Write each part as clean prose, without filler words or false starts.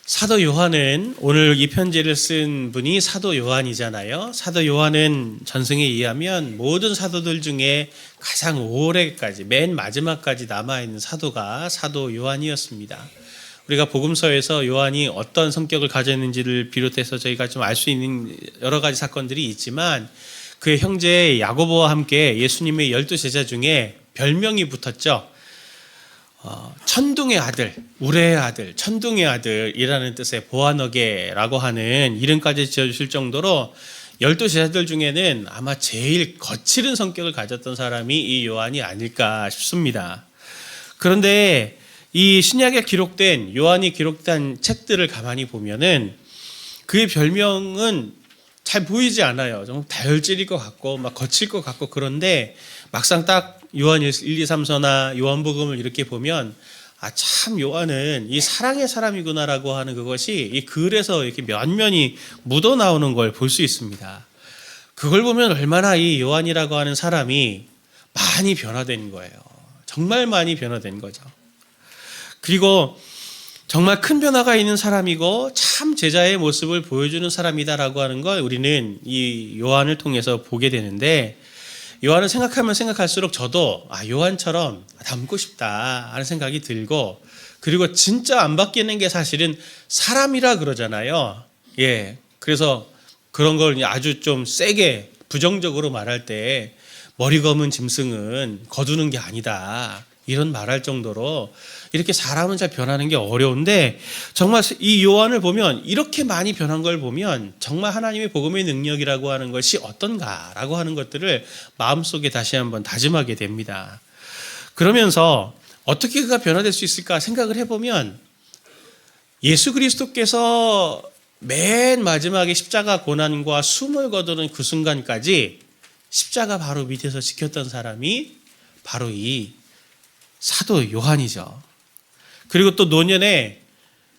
사도 요한은 오늘 이 편지를 쓴 분이 사도 요한이잖아요. 사도 요한은 전승에 의하면 모든 사도들 중에 가장 오래까지 맨 마지막까지 남아있는 사도가 사도 요한이었습니다. 우리가 복음서에서 요한이 어떤 성격을 가졌는지를 비롯해서 저희가 좀 알 수 있는 여러 가지 사건들이 있지만 그의 형제 야고보와 함께 예수님의 12제자 중에 별명이 붙었죠. 천둥의 아들, 우레의 아들, 천둥의 아들이라는 뜻의 보아너게라고 하는 이름까지 지어주실 정도로 12제자들 중에는 아마 제일 거칠은 성격을 가졌던 사람이 이 요한이 아닐까 싶습니다. 그런데 이 신약에 기록된 요한이 기록된 책들을 가만히 보면은 그의 별명은 잘 보이지 않아요. 좀 다혈질일 것 같고 막 거칠 것 같고 그런데 막상 딱 요한 1, 2, 3서나 요한복음을 이렇게 보면 참 요한은 이 사랑의 사람이구나라고 하는 그것이 이 글에서 이렇게 면면이 묻어 나오는 걸 볼 수 있습니다. 그걸 보면 얼마나 이 요한이라고 하는 사람이 많이 변화된 거예요. 정말 많이 변화된 거죠. 그리고 정말 큰 변화가 있는 사람이고 참 제자의 모습을 보여주는 사람이다라고 하는 걸 우리는 이 요한을 통해서 보게 되는데 요한을 생각하면 생각할수록 저도 요한처럼 닮고 싶다 하는 생각이 들고 그리고 진짜 안 바뀌는 게 사실은 사람이라 그러잖아요. 그래서 그런 걸 아주 좀 세게 부정적으로 말할 때 머리 검은 짐승은 거두는 게 아니다. 이런 말할 정도로 이렇게 사람은 잘 변하는 게 어려운데 정말 이 요한을 보면 이렇게 많이 변한 걸 보면 정말 하나님의 복음의 능력이라고 하는 것이 어떤가라고 하는 것들을 마음속에 다시 한번 다짐하게 됩니다. 그러면서 어떻게 그가 변화될 수 있을까 생각을 해보면 예수 그리스도께서 맨 마지막에 십자가 고난과 숨을 거두는 그 순간까지 십자가 바로 밑에서 지켰던 사람이 바로 이 사도 요한이죠. 그리고 또 노년에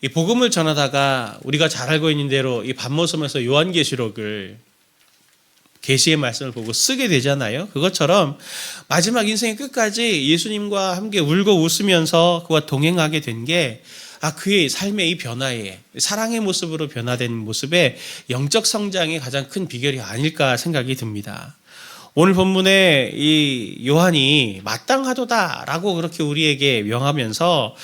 이 복음을 전하다가 우리가 잘 알고 있는 대로 이 밤모섬에서 요한계시록을 계시의 말씀을 보고 쓰게 되잖아요. 그것처럼 마지막 인생의 끝까지 예수님과 함께 울고 웃으면서 그와 동행하게 된 게 그의 삶의 이 변화에 사랑의 모습으로 변화된 모습에 영적 성장의 가장 큰 비결이 아닐까 생각이 듭니다. 오늘 본문에 이 요한이 마땅하도다라고 그렇게 우리에게 명하면서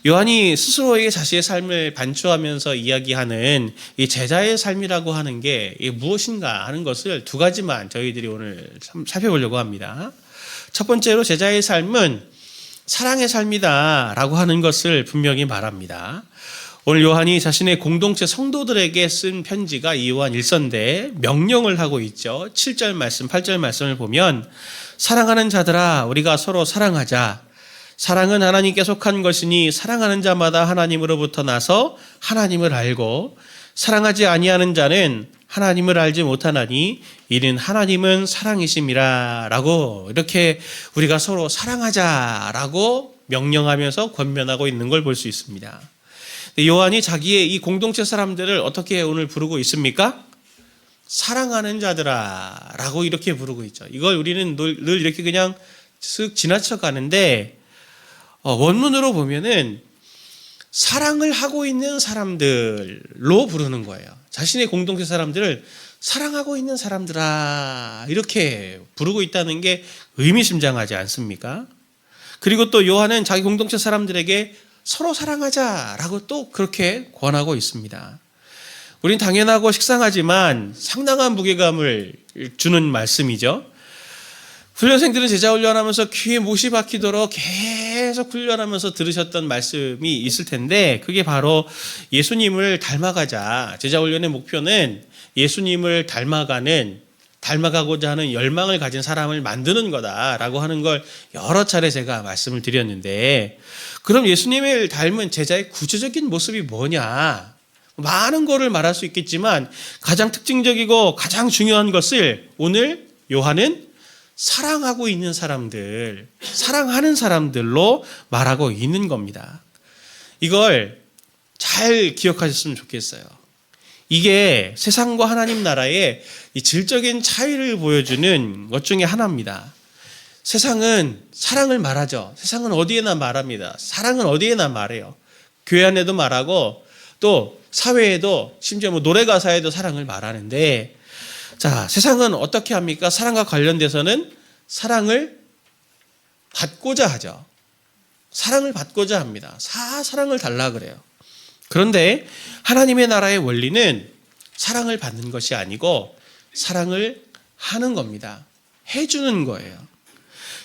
요한이 스스로에게 자신의 삶을 반추하면서 이야기하는 이 제자의 삶이라고 하는 게 무엇인가 하는 것을 두 가지만 저희들이 오늘 살펴보려고 합니다. 첫 번째로 제자의 삶은 사랑의 삶이다라고 하는 것을 분명히 말합니다. 오늘 요한이 자신의 공동체 성도들에게 쓴 편지가 이 요한 1서인데 명령을 하고 있죠. 7절 말씀, 8절 말씀을 보면 사랑하는 자들아 우리가 서로 사랑하자. 사랑은 하나님께 속한 것이니 사랑하는 자마다 하나님으로부터 나서 하나님을 알고 사랑하지 아니하는 자는 하나님을 알지 못하나니 이는 하나님은 사랑이심이라 라고 이렇게 우리가 서로 사랑하자라고 명령하면서 권면하고 있는 걸 볼 수 있습니다. 요한이 자기의 이 공동체 사람들을 어떻게 오늘 부르고 있습니까? 사랑하는 자들아 라고 이렇게 부르고 있죠. 이걸 우리는 늘 이렇게 그냥 쓱 지나쳐 가는데 원문으로 보면은 사랑을 하고 있는 사람들로 부르는 거예요. 자신의 공동체 사람들을 사랑하고 있는 사람들아 이렇게 부르고 있다는 게 의미심장하지 않습니까? 그리고 또 요한은 자기 공동체 사람들에게 서로 사랑하자라고 또 그렇게 권하고 있습니다. 우린 당연하고 식상하지만 상당한 무게감을 주는 말씀이죠. 훈련생들은 제자 훈련하면서 귀에 못이 박히도록 계속 훈련하면서 들으셨던 말씀이 있을 텐데 그게 바로 예수님을 닮아가자. 제자 훈련의 목표는 예수님을 닮아가고자 하는 열망을 가진 사람을 만드는 거다라고 하는 걸 여러 차례 제가 말씀을 드렸는데 그럼 예수님을 닮은 제자의 구체적인 모습이 뭐냐? 많은 거를 말할 수 있겠지만 가장 특징적이고 가장 중요한 것을 오늘 요한은 사랑하고 있는 사람들, 사랑하는 사람들로 말하고 있는 겁니다. 이걸 잘 기억하셨으면 좋겠어요. 이게 세상과 하나님 나라의 이 질적인 차이를 보여주는 것 중에 하나입니다. 세상은 사랑을 말하죠. 세상은 어디에나 말합니다. 사랑은 어디에나 말해요. 교회 안에도 말하고 또 사회에도 심지어 뭐 노래 가사에도 사랑을 말하는데, 자, 세상은 어떻게 합니까? 사랑과 관련돼서는 사랑을 받고자 하죠. 사랑을 받고자 합니다. 사랑을 달라 그래요. 그런데 하나님의 나라의 원리는 사랑을 받는 것이 아니고 사랑을 하는 겁니다. 해주는 거예요.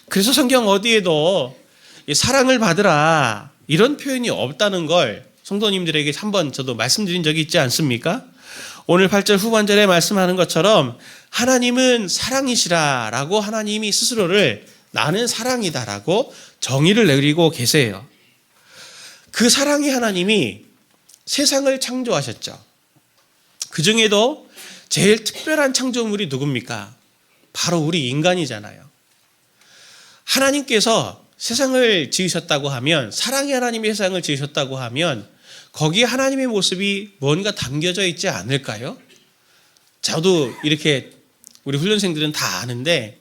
그래서 성경 어디에도 사랑을 받으라 이런 표현이 없다는 걸 성도님들에게 한번 저도 말씀드린 적이 있지 않습니까? 오늘 8절 후반절에 말씀하는 것처럼 하나님은 사랑이시라라고 하나님이 스스로를 나는 사랑이다라고 정의를 내리고 계세요. 그 사랑의 하나님이 세상을 창조하셨죠. 그 중에도 제일 특별한 창조물이 누굽니까? 바로 우리 인간이잖아요. 하나님께서 세상을 지으셨다고 하면, 사랑의 하나님이 세상을 지으셨다고 하면 거기에 하나님의 모습이 뭔가 담겨져 있지 않을까요? 저도 이렇게 우리 훈련생들은 다 아는데,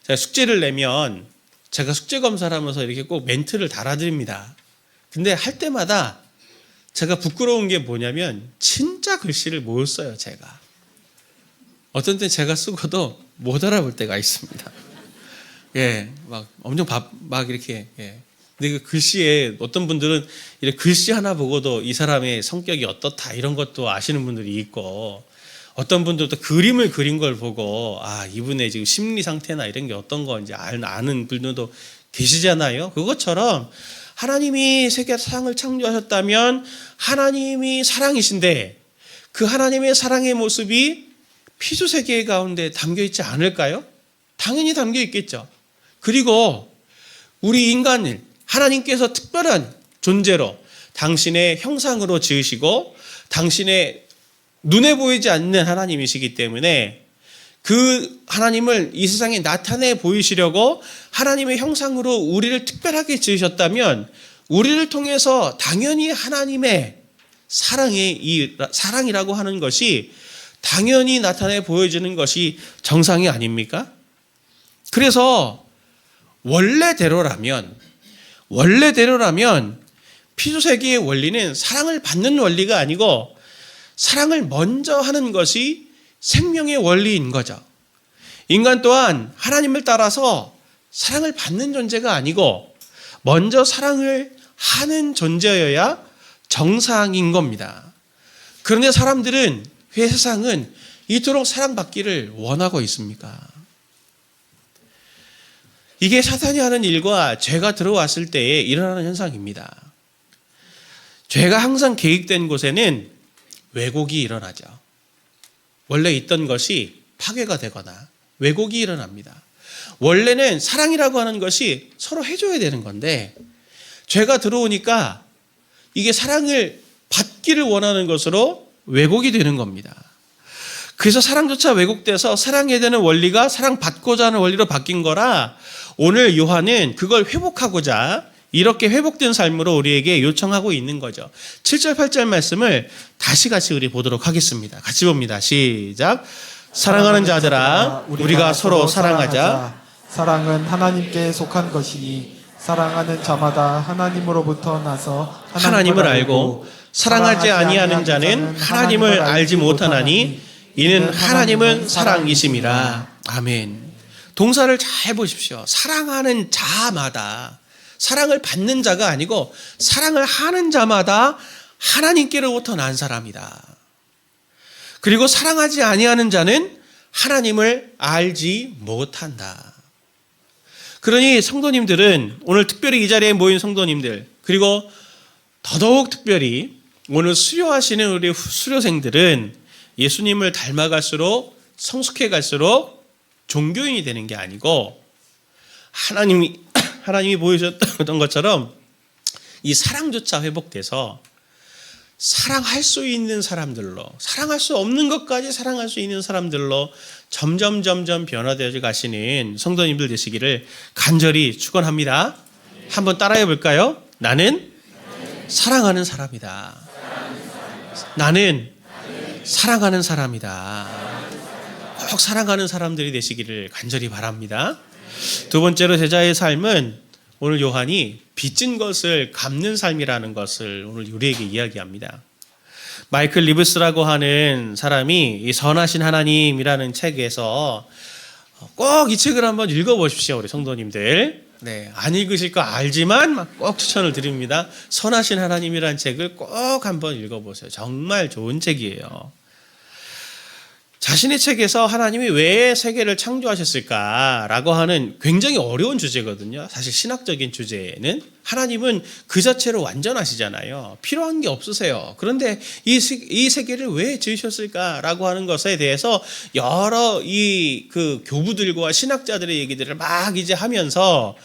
제가 숙제를 내면 제가 숙제 검사를 하면서 이렇게 꼭 멘트를 달아드립니다. 근데 할 때마다 제가 부끄러운 게 뭐냐면 진짜 글씨를 못 써요, 제가. 어떤 때 제가 쓰고도 못 알아볼 때가 있습니다. 예, 막 엄청 막 이렇게, 예. 근데 그 글씨에 어떤 분들은 이렇게 글씨 하나 보고도 이 사람의 성격이 어떻다 이런 것도 아시는 분들이 있고, 어떤 분들도 그림을 그린 걸 보고 아, 이분의 지금 심리 상태나 이런 게 어떤 건지 아는 분들도 계시잖아요. 그것처럼 하나님이 세상을 창조하셨다면 하나님이 사랑이신데 그 하나님의 사랑의 모습이 피조세계 가운데 담겨 있지 않을까요? 당연히 담겨 있겠죠. 그리고 우리 인간을 하나님께서 특별한 존재로 당신의 형상으로 지으시고 당신의 눈에 보이지 않는 하나님이시기 때문에 그 하나님을 이 세상에 나타내 보이시려고 하나님의 형상으로 우리를 특별하게 지으셨다면 우리를 통해서 당연히 하나님의 사랑이라고 하는 것이 당연히 나타내 보여지는 것이 정상이 아닙니까? 그래서 원래대로라면 피조세계의 원리는 사랑을 받는 원리가 아니고 사랑을 먼저 하는 것이 생명의 원리인 거죠. 인간 또한 하나님을 따라서 사랑을 받는 존재가 아니고 먼저 사랑을 하는 존재여야 정상인 겁니다. 그런데 사람들은, 왜 세상은 이토록 사랑받기를 원하고 있습니까? 이게 사탄이 하는 일과 죄가 들어왔을 때에 일어나는 현상입니다. 죄가 항상 계획된 곳에는 왜곡이 일어나죠. 원래 있던 것이 파괴가 되거나 왜곡이 일어납니다. 원래는 사랑이라고 하는 것이 서로 해줘야 되는 건데 죄가 들어오니까 이게 사랑을 받기를 원하는 것으로 왜곡이 되는 겁니다. 그래서 사랑조차 왜곡돼서 사랑해야 되는 원리가 사랑받고자 하는 원리로 바뀐 거라 오늘 요한은 그걸 회복하고자 이렇게 회복된 삶으로 우리에게 요청하고 있는 거죠. 7절 8절 말씀을 다시 같이 우리 보도록 하겠습니다. 같이 봅니다. 시작. 사랑하는 자들아 우리가 서로 사랑하자. 사랑은 하나님께 속한 것이니 사랑하는 자마다 하나님으로부터 나서 하나님을 알고 사랑하지 아니하는 자는 하나님을 알지 못하나니 이는 하나님은 사랑이심이라. 아멘. 동사를 잘 보십시오. 사랑하는 자마다, 사랑을 받는 자가 아니고 사랑을 하는 자마다 하나님께로부터 난 사람이다. 그리고 사랑하지 아니하는 자는 하나님을 알지 못한다. 그러니 성도님들은, 오늘 특별히 이 자리에 모인 성도님들, 그리고 더더욱 특별히 오늘 수료하시는 우리 수료생들은 예수님을 닮아갈수록, 성숙해 갈수록 종교인이 되는 게 아니고 하나님이 보여주셨던 것처럼 이 사랑조차 회복돼서 사랑할 수 있는 사람들로, 사랑할 수 없는 것까지 사랑할 수 있는 사람들로 점점 변화되어 가시는 성도님들 되시기를 간절히 축원합니다. 한번 따라해 볼까요? 나는 사랑하는 사람이다. 나는 사랑하는 사람이다. 꼭 사랑하는 사람들이 되시기를 간절히 바랍니다. 두 번째로 제자의 삶은 오늘 요한이 빚진 것을 갚는 삶이라는 것을 오늘 우리에게 이야기합니다. 마이클 리브스라고 하는 사람이 이 선하신 하나님이라는 책에서 꼭 이 책을 한번 읽어보십시오, 우리 성도님들. 네, 안 읽으실 거 알지만 꼭 추천을 드립니다. 선하신 하나님이라는 책을 꼭 한번 읽어보세요. 정말 좋은 책이에요. 자신의 책에서 하나님이 왜 세계를 창조하셨을까라고 하는 굉장히 어려운 주제거든요. 사실 신학적인 주제는 하나님은 그 자체로 완전하시잖아요. 필요한 게 없으세요. 그런데 이 세계를 왜 지으셨을까라고 하는 것에 대해서 여러 그 교부들과 신학자들의 얘기들을 막 이제 하면서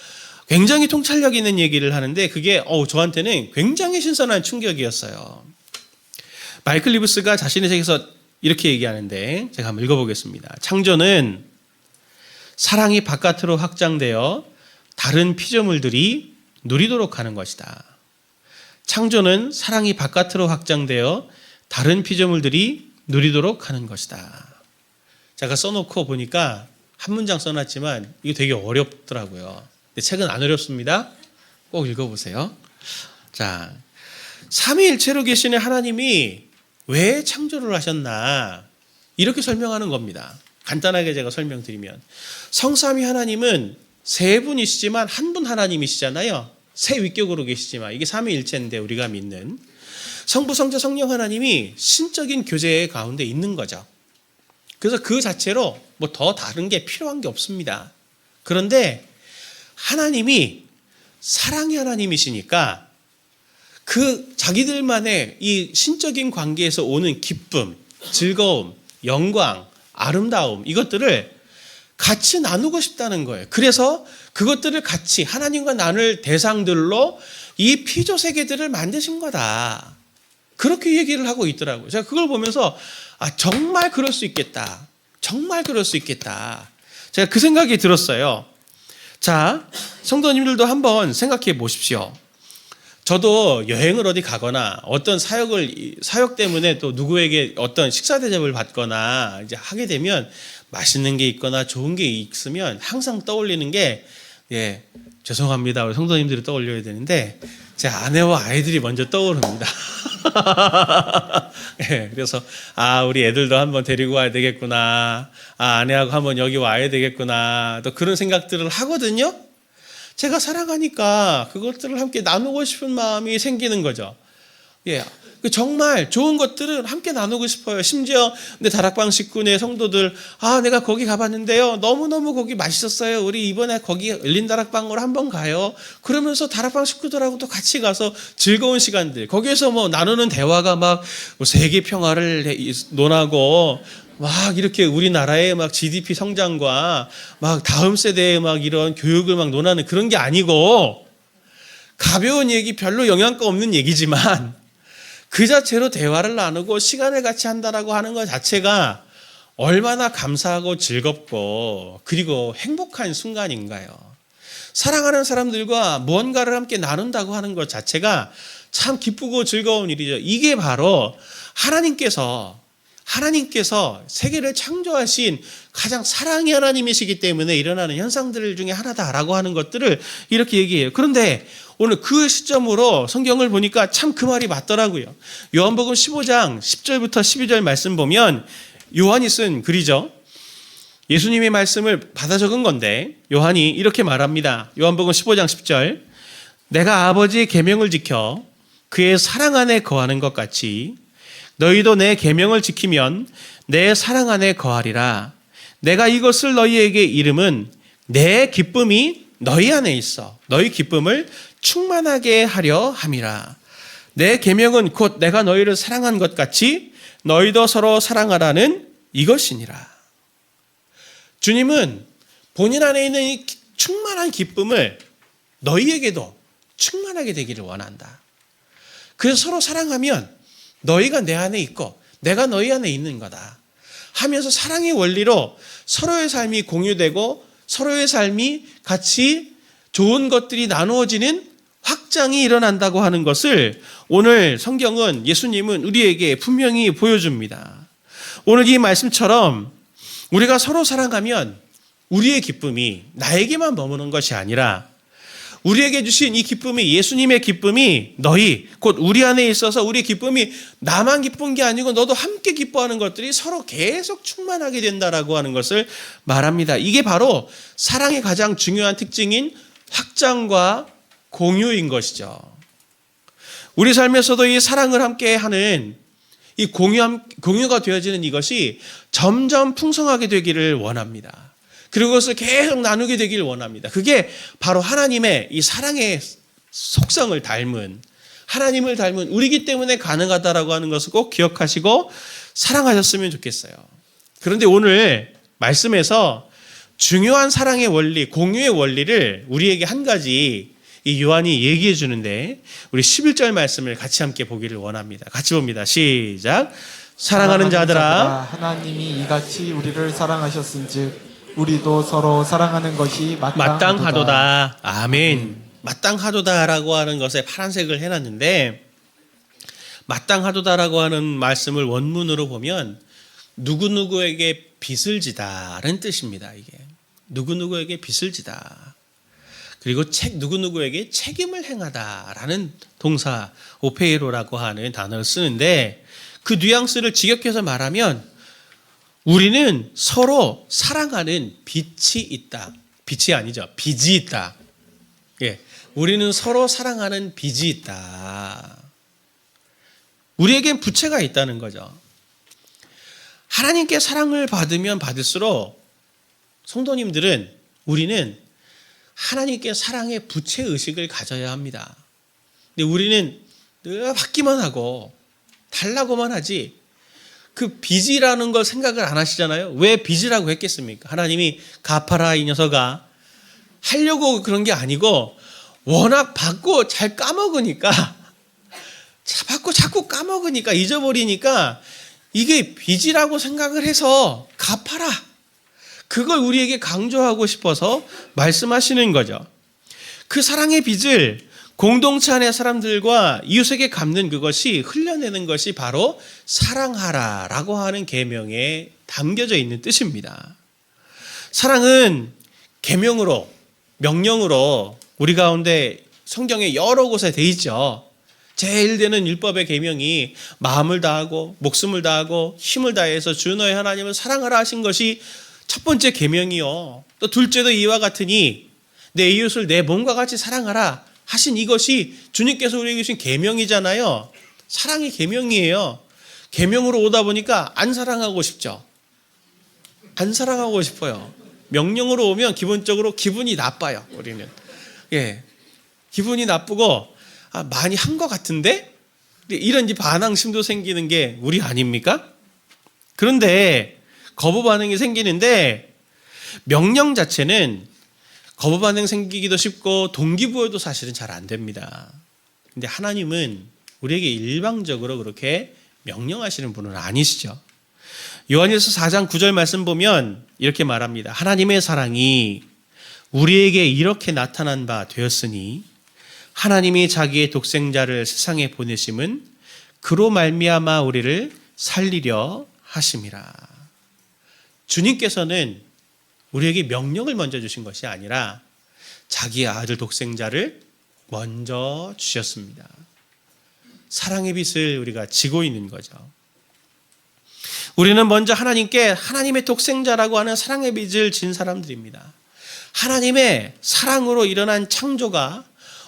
굉장히 통찰력 있는 얘기를 하는데 그게 저한테는 굉장히 신선한 충격이었어요. 마이클 리브스가 자신의 책에서 이렇게 얘기하는데 제가 한번 읽어보겠습니다. 창조는 사랑이 바깥으로 확장되어 다른 피조물들이 누리도록 하는 것이다. 창조는 사랑이 바깥으로 확장되어 다른 피조물들이 누리도록 하는 것이다. 제가 써놓고 보니까 한 문장 써놨지만 이게 되게 어렵더라고요. 근데 책은 안 어렵습니다. 꼭 읽어보세요. 자, 삼위일체로 계시는 하나님이 왜 창조를 하셨나? 이렇게 설명하는 겁니다. 간단하게 제가 설명드리면 성삼위 하나님은 세 분이시지만 한 분 하나님이시잖아요. 세 위격으로 계시지만 이게 삼위일체인데 우리가 믿는 성부, 성자, 성령 하나님이 신적인 교제 가운데 있는 거죠. 그래서 그 자체로 뭐 더 다른 게 필요한 게 없습니다. 그런데 하나님이 사랑의 하나님이시니까 그 자기들만의 이 신적인 관계에서 오는 기쁨, 즐거움, 영광, 아름다움 이것들을 같이 나누고 싶다는 거예요. 그래서 그것들을 같이 하나님과 나눌 대상들로 이 피조 세계들을 만드신 거다. 그렇게 얘기를 하고 있더라고요. 제가 그걸 보면서 정말 그럴 수 있겠다. 정말 그럴 수 있겠다. 제가 그 생각이 들었어요. 자, 성도님들도 한번 생각해 보십시오. 저도 여행을 어디 가거나 어떤 사역 때문에 또 누구에게 어떤 식사 대접을 받거나 이제 하게 되면 맛있는 게 있거나 좋은 게 있으면 항상 떠올리는 게 죄송합니다. 우리 성도님들이 떠올려야 되는데 제 아내와 아이들이 먼저 떠오릅니다. 그래서 우리 애들도 한번 데리고 와야 되겠구나. 아내하고 한번 여기 와야 되겠구나. 또 그런 생각들을 하거든요. 제가 사랑하니까 그것들을 함께 나누고 싶은 마음이 생기는 거죠. 정말 좋은 것들을 함께 나누고 싶어요. 심지어 내 다락방 식구네 성도들, 내가 거기 가봤는데요. 너무너무 거기 맛있었어요. 우리 이번에 거기 열린 다락방으로 한번 가요. 그러면서 다락방 식구들하고도 같이 가서 즐거운 시간들, 거기에서 뭐 나누는 대화가 막 세계 평화를 논하고 막 이렇게 우리나라의 막 GDP 성장과 막 다음 세대의 막 이런 교육을 막 논하는 그런 게 아니고 가벼운 얘기, 별로 영양가 없는 얘기지만 그 자체로 대화를 나누고 시간을 같이 한다라고 하는 것 자체가 얼마나 감사하고 즐겁고 그리고 행복한 순간인가요? 사랑하는 사람들과 무언가를 함께 나눈다고 하는 것 자체가 참 기쁘고 즐거운 일이죠. 이게 바로 하나님께서 세계를 창조하신 가장 사랑의 하나님이시기 때문에 일어나는 현상들 중에 하나다라고 하는 것들을 이렇게 얘기해요. 그런데 오늘 그 시점으로 성경을 보니까 참 그 말이 맞더라고요. 요한복음 15장 10절부터 12절 말씀 보면 요한이 쓴 글이죠. 예수님의 말씀을 받아 적은 건데 요한이 이렇게 말합니다. 요한복음 15장 10절 내가 아버지의 계명을 지켜 그의 사랑 안에 거하는 것 같이 너희도 내 계명을 지키면 내 사랑 안에 거하리라. 내가 이것을 너희에게 이름은 내 기쁨이 너희 안에 있어 너희 기쁨을 충만하게 하려 함이라. 내 계명은 곧 내가 너희를 사랑한 것 같이 너희도 서로 사랑하라는 이것이니라. 주님은 본인 안에 있는 이 충만한 기쁨을 너희에게도 충만하게 되기를 원한다. 그래서 서로 사랑하면 너희가 내 안에 있고 내가 너희 안에 있는 거다 하면서 사랑의 원리로 서로의 삶이 공유되고 서로의 삶이 같이 좋은 것들이 나누어지는 확장이 일어난다고 하는 것을 오늘 성경은 예수님은 우리에게 분명히 보여줍니다. 오늘 이 말씀처럼 우리가 서로 사랑하면 우리의 기쁨이 나에게만 머무는 것이 아니라 우리에게 주신 이 기쁨이, 예수님의 기쁨이 너희 곧 우리 안에 있어서 우리의 기쁨이 나만 기쁜 게 아니고 너도 함께 기뻐하는 것들이 서로 계속 충만하게 된다라고 하는 것을 말합니다. 이게 바로 사랑의 가장 중요한 특징인 확장과 공유인 것이죠. 우리 삶에서도 이 사랑을 함께 하는 이 공유가 되어지는 이것이 점점 풍성하게 되기를 원합니다. 그리고 그것을 계속 나누게 되기를 원합니다. 그게 바로 하나님의 이 사랑의 속성을 닮은, 하나님을 닮은 우리이기 때문에 가능하다라고 하는 것을 꼭 기억하시고 사랑하셨으면 좋겠어요. 그런데 오늘 말씀에서 중요한 사랑의 원리, 공유의 원리를 우리에게 한 가지 이 요한이 얘기해 주는데 우리 11절 말씀을 같이 함께 보기를 원합니다. 같이 봅니다. 시작. 사랑하는 자들아, 하나님이 이같이 우리를 사랑하셨은즉 우리도 서로 사랑하는 것이 마땅하도다. 아멘. 마땅하도다라고 하는 것에 파란색을 해놨는데, 마땅하도다라고 하는 말씀을 원문으로 보면 누구누구에게 빚을 지다라는 뜻입니다. 이게 누구누구에게 빚을 지다. 그리고 누구누구에게 책임을 행하다라는 동사 오페이로라고 하는 단어를 쓰는데, 그 뉘앙스를 직역해서 말하면 우리는 서로 사랑하는 빚이 있다. 빚이 아니죠. 빚이 있다. 예, 우리는 서로 사랑하는 빚이 있다. 우리에겐 부채가 있다는 거죠. 하나님께 사랑을 받으면 받을수록 성도님들은, 우리는 하나님께 사랑의 부채 의식을 가져야 합니다. 근데 우리는 늘 받기만 하고 달라고만 하지 그 빚이라는 걸 생각을 안 하시잖아요. 왜 빚이라고 했겠습니까? 하나님이 갚아라 이 녀석아 하려고 그런 게 아니고 워낙 받고 잘 까먹으니까, 받고 자꾸 까먹으니까, 잊어버리니까 이게 빚이라고 생각을 해서 갚아라, 그걸 우리에게 강조하고 싶어서 말씀하시는 거죠. 그 사랑의 빚을 공동체 안의 사람들과 이웃에게 갚는 그것이, 흘려내는 것이 바로 사랑하라라고 하는 계명에 담겨져 있는 뜻입니다. 사랑은 계명으로, 명령으로 우리 가운데 성경에 여러 곳에 돼 있죠. 제일 되는 율법의 계명이 마음을 다하고 목숨을 다하고 힘을 다해서 주 너의 하나님을 사랑하라 하신 것이 첫 번째 계명이요. 또 둘째도 이와 같으니 내 이웃을 내 몸과 같이 사랑하라 하신 이것이 주님께서 우리에게 주신 계명이잖아요. 사랑이 계명이에요. 계명으로 오다 보니까 안 사랑하고 싶죠. 안 사랑하고 싶어요. 명령으로 오면 기본적으로 기분이 나빠요. 우리는. 예, 기분이 나쁘고 많이 한 것 같은데 이런 반항심도 생기는 게 우리 아닙니까? 그런데 거부 반응이 생기는데, 명령 자체는 거부 반응 생기기도 쉽고 동기부여도 사실은 잘 안 됩니다. 근데 하나님은 우리에게 일방적으로 그렇게 명령하시는 분은 아니시죠. 요한일서 4장 9절 말씀 보면 이렇게 말합니다. 하나님의 사랑이 우리에게 이렇게 나타난 바 되었으니 하나님이 자기의 독생자를 세상에 보내심은 그로 말미암아 우리를 살리려 하심이라. 주님께서는 우리에게 명령을 먼저 주신 것이 아니라 자기의 아들 독생자를 먼저 주셨습니다. 사랑의 빚을 우리가 지고 있는 거죠. 우리는 먼저 하나님께 하나님의 독생자라고 하는 사랑의 빚을 진 사람들입니다. 하나님의 사랑으로 일어난 창조가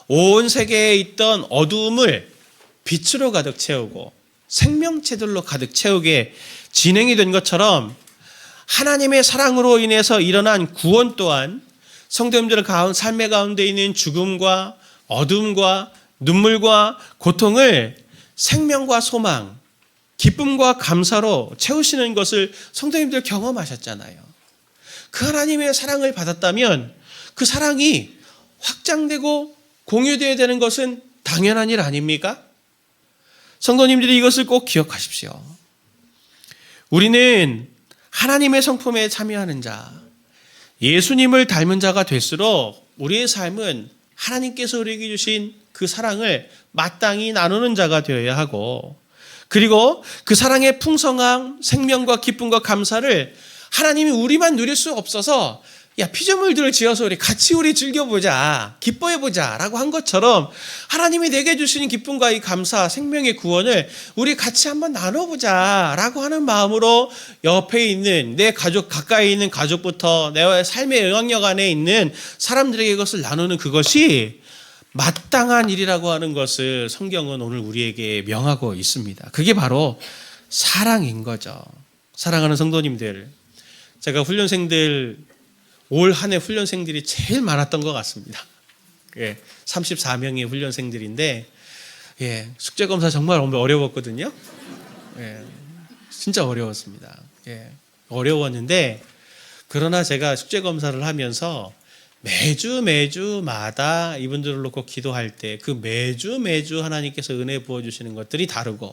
온 세계에 있던 어두움을 빛으로 가득 채우고 생명체들로 가득 채우게 진행이 된 것처럼, 하나님의 사랑으로 인해서 일어난 구원 또한 성도님들 삶의 가운데 있는 죽음과 어둠과 눈물과 고통을 생명과 소망, 기쁨과 감사로 채우시는 것을 성도님들 경험하셨잖아요. 그 하나님의 사랑을 받았다면 그 사랑이 확장되고 공유되어야 되는 것은 당연한 일 아닙니까? 성도님들이 이것을 꼭 기억하십시오. 우리는 하나님의 성품에 참여하는 자, 예수님을 닮은 자가 될수록 우리의 삶은 하나님께서 우리에게 주신 그 사랑을 마땅히 나누는 자가 되어야 하고, 그리고 그 사랑의 풍성함, 생명과 기쁨과 감사를 하나님이 우리만 누릴 수 없어서 야, 피조물들을 지어서 우리 즐겨보자, 기뻐해보자 라고 한 것처럼 하나님이 내게 주시는 기쁨과 이 감사, 생명의 구원을 우리 같이 한번 나눠보자 라고 하는 마음으로 옆에 있는 내 가족, 가까이 있는 가족부터 내 삶의 영향력 안에 있는 사람들에게 이것을 나누는 그것이 마땅한 일이라고 하는 것을 성경은 오늘 우리에게 명하고 있습니다. 그게 바로 사랑인 거죠. 사랑하는 성도님들, 제가 훈련생들 올 한 해 훈련생들이 제일 많았던 것 같습니다. 34명의 훈련생들인데 숙제검사 정말 어려웠거든요. 진짜 어려웠습니다. 어려웠는데 그러나 제가 숙제검사를 하면서 매주마다 이분들을 놓고 기도할 때 그 매주 하나님께서 은혜 부어주시는 것들이 다르고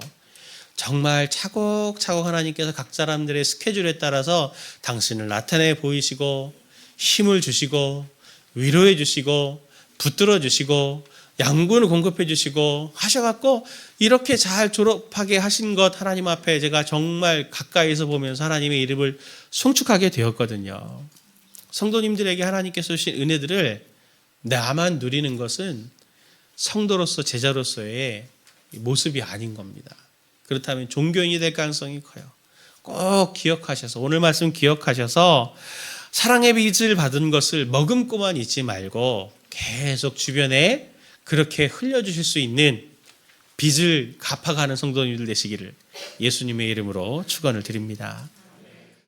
정말 차곡차곡 하나님께서 각 사람들의 스케줄에 따라서 당신을 나타내 보이시고 힘을 주시고 위로해 주시고 붙들어 주시고 양분을 공급해 주시고 하셔갖고 이렇게 잘 졸업하게 하신 것 하나님 앞에 제가 정말 가까이서 보면서 하나님의 이름을 송축하게 되었거든요. 성도님들에게 하나님께서 주신 은혜들을 나만 누리는 것은 성도로서 제자로서의 모습이 아닌 겁니다. 그렇다면 종교인이 될 가능성이 커요. 꼭 기억하셔서 오늘 말씀 기억하셔서 사랑의 빚을 받은 것을 머금고만 있지 말고 계속 주변에 그렇게 흘려주실 수 있는 빚을 갚아가는 성도님들 되시기를 예수님의 이름으로 축원을 드립니다.